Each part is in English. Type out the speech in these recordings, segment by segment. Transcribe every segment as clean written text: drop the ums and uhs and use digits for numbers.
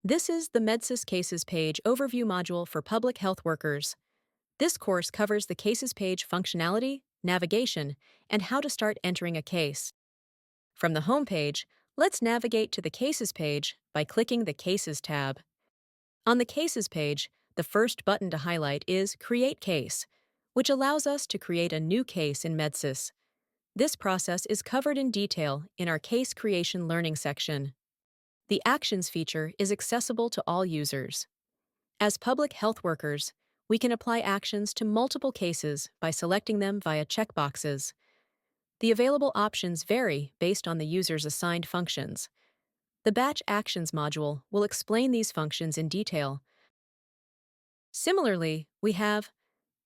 This is the MEDSIS Cases Page Overview module for public health workers. This course covers the Cases Page functionality, navigation, and how to start entering a case. From the home page, let's navigate to the Cases page by clicking the Cases tab. On the Cases page, the first button to highlight is Create Case, which allows us to create a new case in MEDSIS. This process is covered in detail in our Case Creation Learning section. The Actions feature is accessible to all users. As public health workers, we can apply actions to multiple cases by selecting them via checkboxes. The available options vary based on the user's assigned functions. The Batch Actions module will explain these functions in detail. Similarly, we have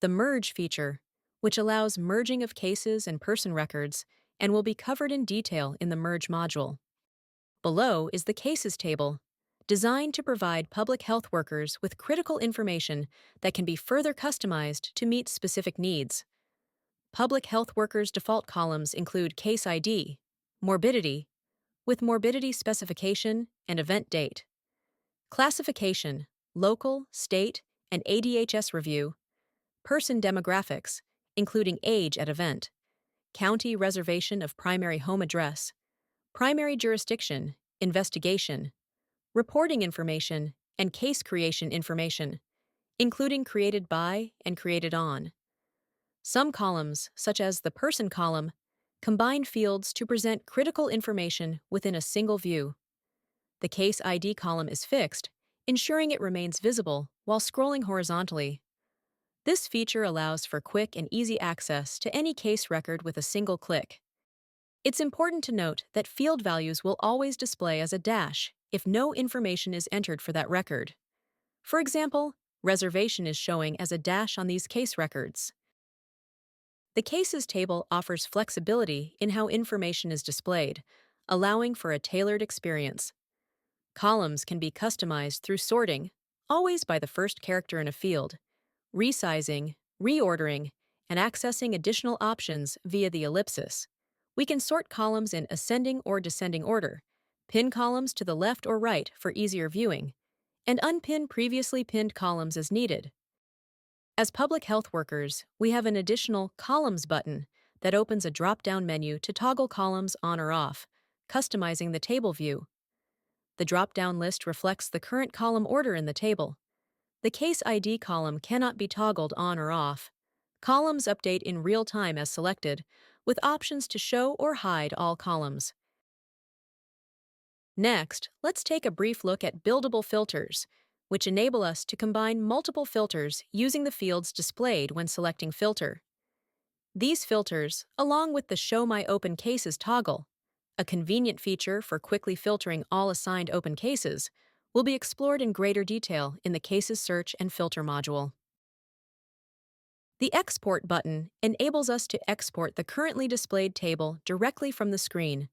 the Merge feature, which allows merging of cases and person records and will be covered in detail in the Merge module. Below is the Cases table, designed to provide public health workers with critical information that can be further customized to meet specific needs. Public health workers' default columns include Case ID, Morbidity, with morbidity specification and event date, Classification, Local, State, and ADHS review, Person demographics, including age at event, County reservation of primary home address, Primary jurisdiction, investigation, reporting information, and case creation information, including created by and created on. Some columns, such as the Person column, combine fields to present critical information within a single view. The Case ID column is fixed, ensuring it remains visible while scrolling horizontally. This feature allows for quick and easy access to any case record with a single click. It's important to note that field values will always display as a dash if no information is entered for that record. For example, reservation is showing as a dash on these case records. The Cases table offers flexibility in how information is displayed, allowing for a tailored experience. Columns can be customized through sorting, always by the first character in a field, resizing, reordering, and accessing additional options via the ellipsis. We can sort columns in ascending or descending order, pin columns to the left or right for easier viewing, and unpin previously pinned columns as needed. As public health workers, we have an additional Columns button that opens a drop-down menu to toggle columns on or off, customizing the table view. The drop-down list reflects the current column order in the table. The Case ID column cannot be toggled on or off. Columns update in real time as selected, with options to show or hide all columns. Next, let's take a brief look at buildable filters, which enable us to combine multiple filters using the fields displayed when selecting filter. These filters, along with the Show My Open Cases toggle, a convenient feature for quickly filtering all assigned open cases, will be explored in greater detail in the Cases Search and Filter module. The Export button enables us to export the currently displayed table directly from the screen.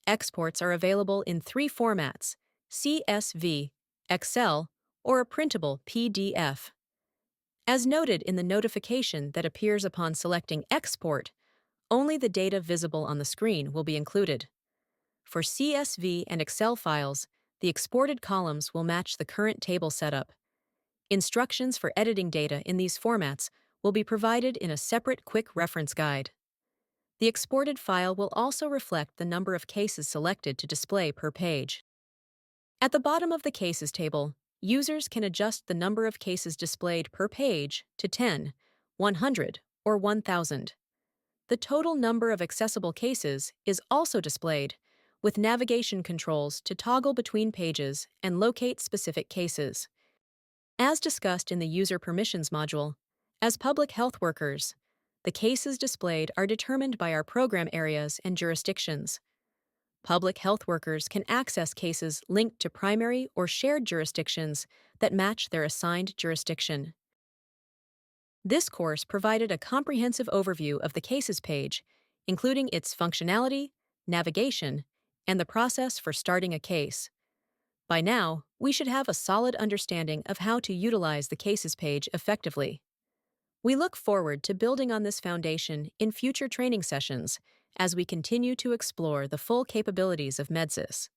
Exports are available in three formats: CSV, Excel, or a printable PDF. As noted in the notification that appears upon selecting Export, only the data visible on the screen will be included. For CSV and Excel files, the exported columns will match the current table setup. Instructions for editing data in these formats will be provided in a separate quick reference guide. The exported file will also reflect the number of cases selected to display per page. At the bottom of the Cases table, users can adjust the number of cases displayed per page to 10, 100, or 1,000. The total number of accessible cases is also displayed, with navigation controls to toggle between pages and locate specific cases. As discussed in the User Permissions module, as public health workers, the cases displayed are determined by our program areas and jurisdictions. Public health workers can access cases linked to primary or shared jurisdictions that match their assigned jurisdiction. This course provided a comprehensive overview of the Cases page, including its functionality, navigation, and the process for starting a case. By now, we should have a solid understanding of how to utilize the Cases page effectively. We look forward to building on this foundation in future training sessions as we continue to explore the full capabilities of MEDSIS.